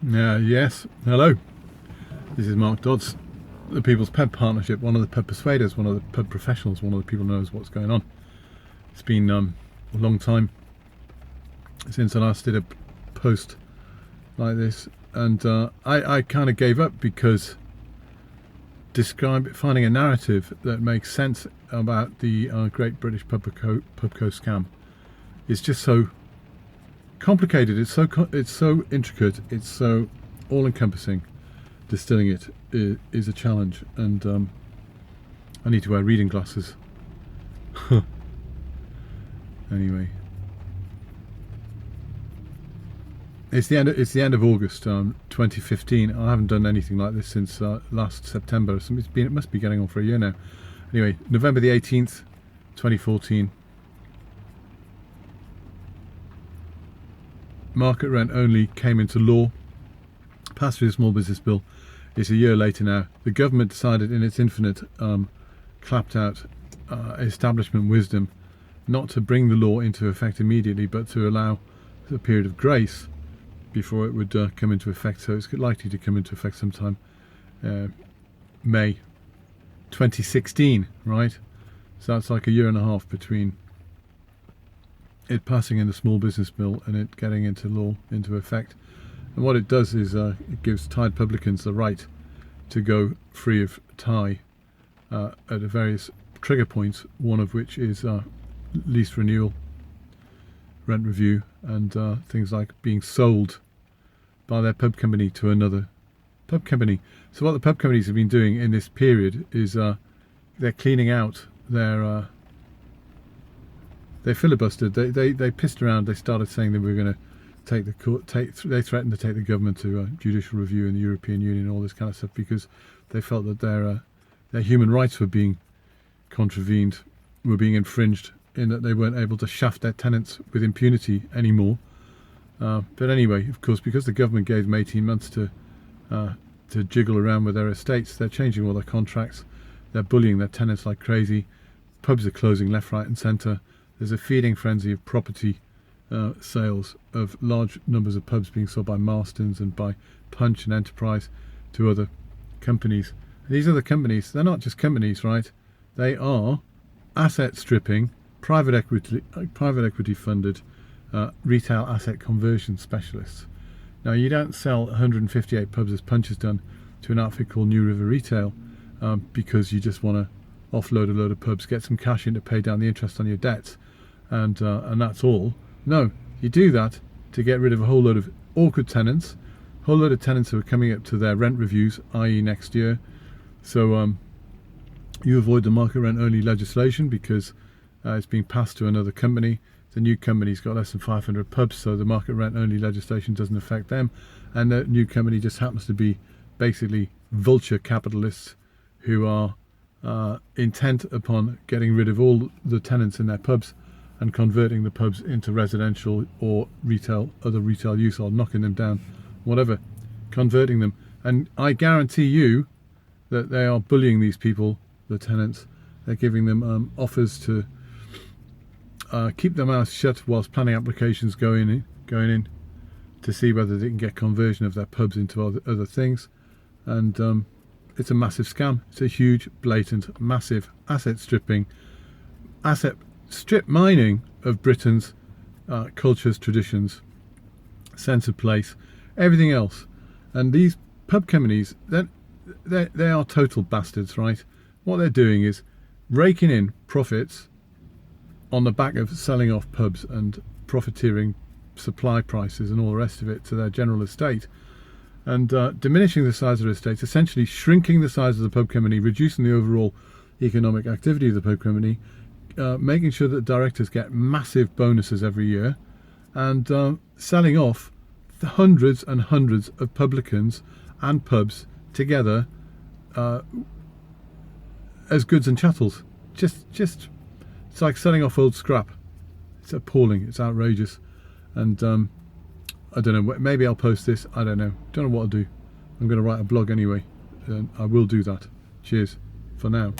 Yes, hello. This is Mark Dodds, the People's Pub Partnership, one of the pub persuaders, one of the pub professionals, one of the people who knows what's going on. It's been a long time since I last did a post like this, and I kind of gave up because finding a narrative that makes sense about the Great British Pubco scam is just so complicated. It's so intricate. It's so all-encompassing. Distilling it is a challenge, and I need to wear reading glasses. Anyway, it's the end of August, 2015. I haven't done anything like this since last September. So it must be getting on for a year now. Anyway, November the 18th, 2014. Market rent only came into law, passed through the small business bill. It's a year later now. The government decided, in its infinite clapped out establishment wisdom, not to bring the law into effect immediately, but to allow a period of grace before it would come into effect. So it's likely to come into effect sometime May 2016, right? So that's like a year and a half between it passing in the small business bill and it getting into law, into effect. And what it does is it gives tied publicans the right to go free of tie at various trigger points, one of which is lease renewal, rent review, and things like being sold by their pub company to another pub company. So what the pub companies have been doing in this period is they're cleaning out their they filibustered. They pissed around. They started saying that we were going to take the court. They threatened to take the government to judicial review in the European Union and all this kind of stuff because they felt that their human rights were being contravened, were being infringed, in that they weren't able to shaft their tenants with impunity anymore. But anyway, of course, because the government gave them 18 months to jiggle around with their estates, they're changing all their contracts. They're bullying their tenants like crazy. Pubs are closing left, right, and centre. There's a feeding frenzy of property sales, of large numbers of pubs being sold by Marston's and by Punch and Enterprise to other companies. And these other companies, they're not just companies, right? They are asset stripping, private equity funded retail asset conversion specialists. Now, you don't sell 158 pubs as Punch has done to an outfit called New River Retail because you just want to offload a load of pubs, get some cash in to pay down the interest on your debts, and that's all. No, you do that to get rid of a whole load of awkward tenants, a whole load of tenants who are coming up to their rent reviews, i.e. next year. So you avoid the market rent only legislation because it's being passed to another company. The new company's got less than 500 pubs, so the market rent only legislation doesn't affect them, and the new company just happens to be basically vulture capitalists who are intent upon getting rid of all the tenants in their pubs and converting the pubs into residential or other retail use, or knocking them down, whatever, converting them. And I guarantee you that they are bullying these people, the tenants. They're giving them offers to keep their mouths shut whilst planning applications going in to see whether they can get conversion of their pubs into other things. And it's a massive scam. It's a huge, blatant, massive asset strip mining of Britain's cultures, traditions, sense of place, everything else. And these pub companies, they are total bastards, right? What they're doing is raking in profits on the back of selling off pubs and profiteering supply prices and all the rest of it to their general estate, and diminishing the size of their estates, essentially shrinking the size of the pub company, reducing the overall economic activity of the pub company, making sure that directors get massive bonuses every year, and selling off the hundreds and hundreds of publicans and pubs together as goods and chattels. Just it's like selling off old scrap. It's appalling. It's outrageous. And I don't know, maybe I'll post this. I don't know what I'll do. I'm going to write a blog anyway, and I will do that. Cheers for now.